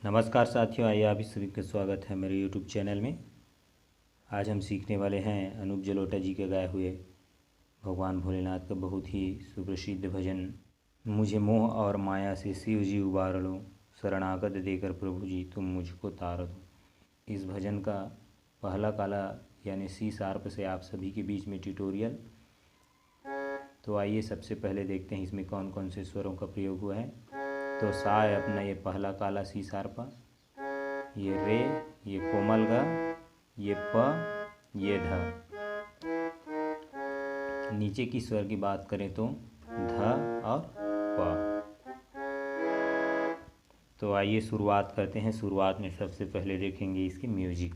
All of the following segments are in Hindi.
नमस्कार साथियों, आइए आप सभी का स्वागत है मेरे YouTube चैनल में। आज हम सीखने वाले हैं अनूप जलोटा जी के गाए हुए भगवान भोलेनाथ का बहुत ही सुप्रसिद्ध भजन, मुझे मोह और माया से शिव जी उबार लो, शरणागत देकर प्रभु जी तुम मुझको तार दो। इस भजन का पहला काला यानी सी शार्प से आप सभी के बीच में ट्यूटोरियल। तो आइए सबसे पहले देखते हैं इसमें कौन कौन से स्वरों का प्रयोग हुआ है। तो सा है अपना ये पहला काला सी शार्प, ये रे, ये कोमल गा, ये प, ये ध। नीचे की स्वर की बात करें तो ध और प। तो आइए शुरुआत करते हैं। शुरुआत में सबसे पहले देखेंगे इसकी म्यूजिक।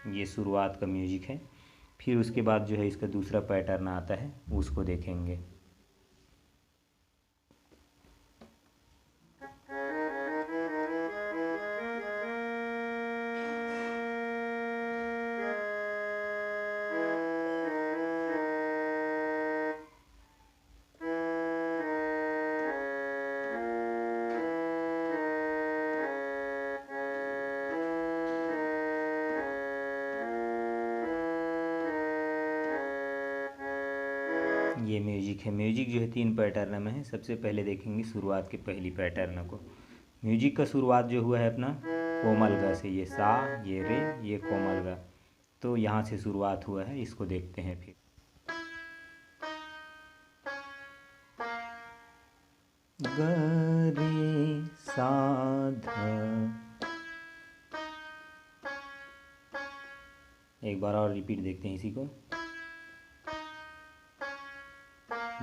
ये शुरुआत का म्यूजिक है। फिर उसके बाद जो है इसका दूसरा पैटर्न आता है, उसको देखेंगे। ये म्यूजिक है। म्यूजिक जो है 3 पैटर्न में है। सबसे पहले देखेंगे शुरुआत के पहली पैटर्न को। म्यूजिक का शुरुआत जो हुआ है अपना कोमल गा से, ये सा, ये रे, ये कोमल गा। तो यहाँ से शुरुआत हुआ है, इसको देखते हैं। फिर ग रे सा ध। एक बार और रिपीट देखते हैं इसी को।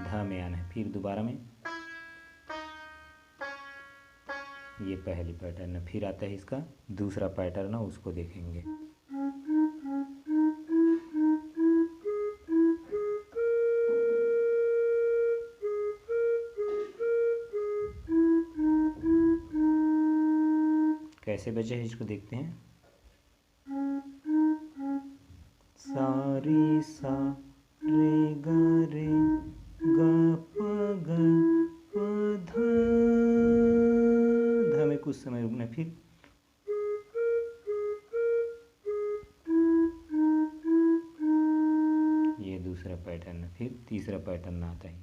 ध में आना है, फिर दोबारा में। ये पहली पैटर्न है। फिर आता है इसका दूसरा पैटर्न, उसको देखेंगे। कैसे बजे है इसको देखते हैं। सा रे सा रे ग रे ग प ग प ध में कुछ समय रुकना। फिर ये दूसरा पैटर्न। फिर तीसरा पैटर्न आता है।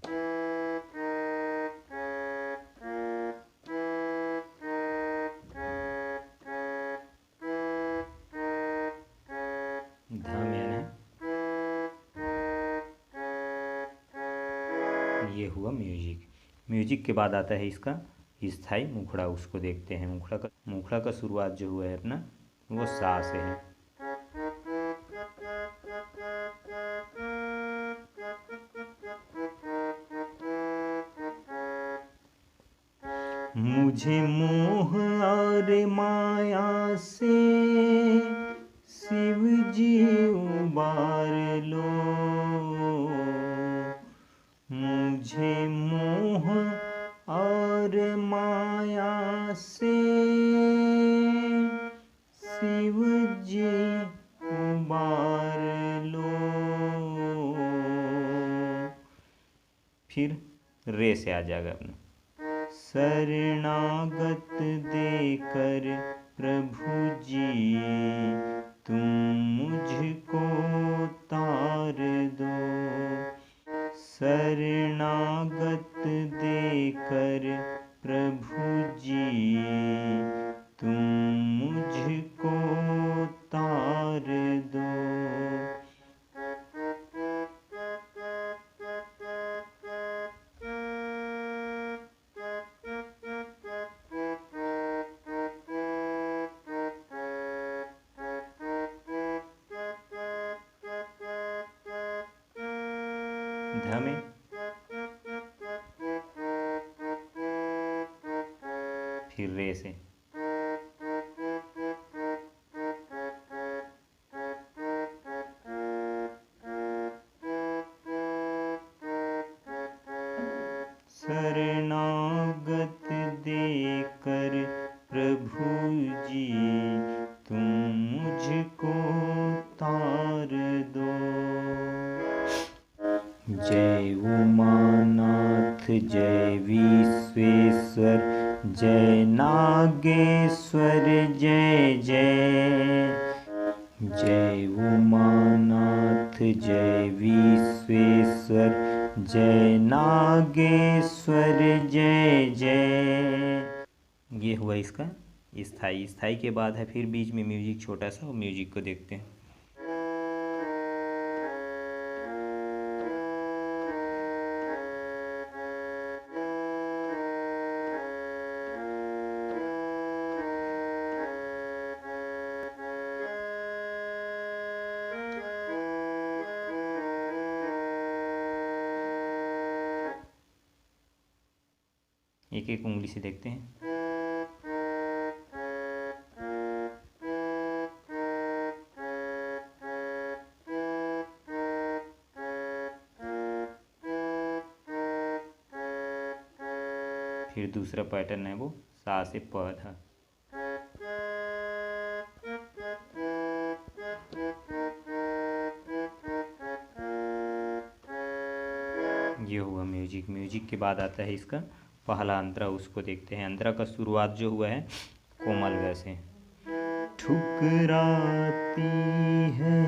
ध में आना है। ये हुआ म्यूजिक। म्यूजिक के बाद आता है इसका स्थाई मुखड़ा, उसको देखते हैं। मुखड़ा का शुरुआत जो हुआ है अपना, वो सा से है। मुझे मोह और माया से शिव जी उबार लो, मुझे मोह और माया से शिव जी उबार लो। फिर रे से आ जाएगा अपना। शरणागत देकर प्रभु जी तुम मुझको तार दो, शरणागत देकर प्रभु जी तुम मुझको तार दो। ध में फिर रे से। शरणागत देकर प्रभु जी तुम मुझको तार दो। जय उमानाथ जय विश्वेश्वर जय नागेश्वर जय जय। जय उमानाथ जय विश्वेश्वर जय नागेश्वर जय जय। ये हुआ इसका स्थाई। स्थाई के बाद है फिर बीच में म्यूजिक छोटा सा, और म्यूजिक को देखते हैं। एक एक उंगली से देखते हैं। फिर दूसरा पैटर्न है वो सा से प था। ये हुआ म्यूजिक। म्यूजिक के बाद आता है इसका पहला अंतरा, उसको देखते हैं। अंतरा का शुरुआत जो हुआ है कोमल ग से। ठुकराती है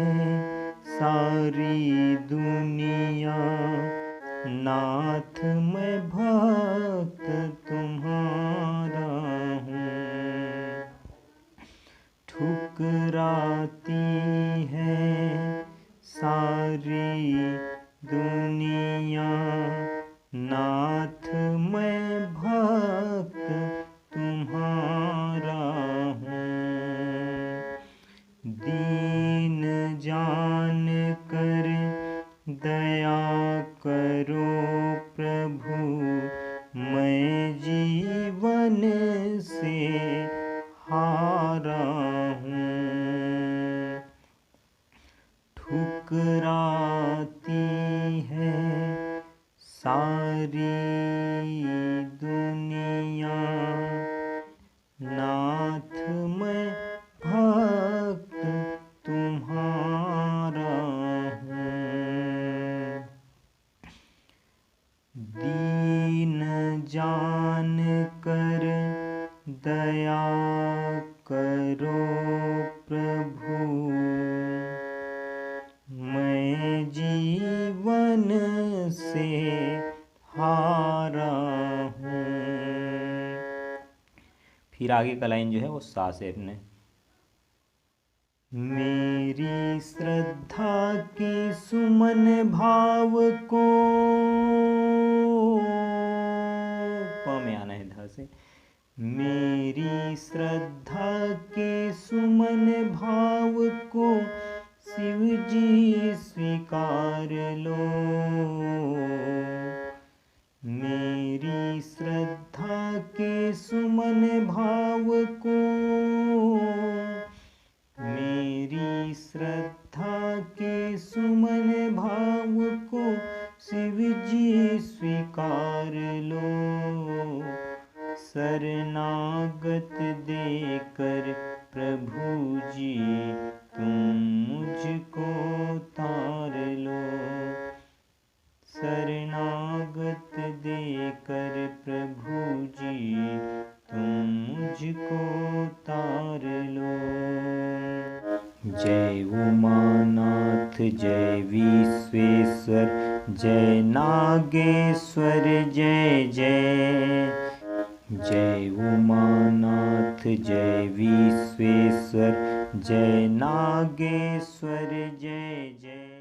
सारी दुनिया, नाथ मैं भक्त तुम्हारा हूँ। ठुकराती है सारी दुनिया, नाथ मैं भक्त तुम्हारा हूँ। दीन जान कर दया करो प्रभु, मैं जीवन से हारा हूँ। ठुकराती है सारी दुनिया, नाथ मैं भक्त तुम्हारा हूँ। दीन जान कर दया करो प्रभु, मैं जीवन से हारा हूँ। फिर आगे का लाइन जो है वो सा से अपने। मेरी श्रद्धा की सुमन भाव को, प में आना है धा से। मेरी श्रद्धा के सुमन भाव को शिव जी स्वीकार लो। मेरी श्रद्धा के सुमन भाव को, मेरी श्रद्धा के सुमन भाव को शिव जी स्वीकार लो। शरणागत देकर प्रभु जी तुम मुझको तार लो। शरणागत देकर प्रभु जी तुम मुझको तार लो। जय उमानाथ जय विश्वेश्वर जय नागेश्वर जय जय। जय उमानाथ जय विश्वेश्वर जय नागेश्वर जय जय।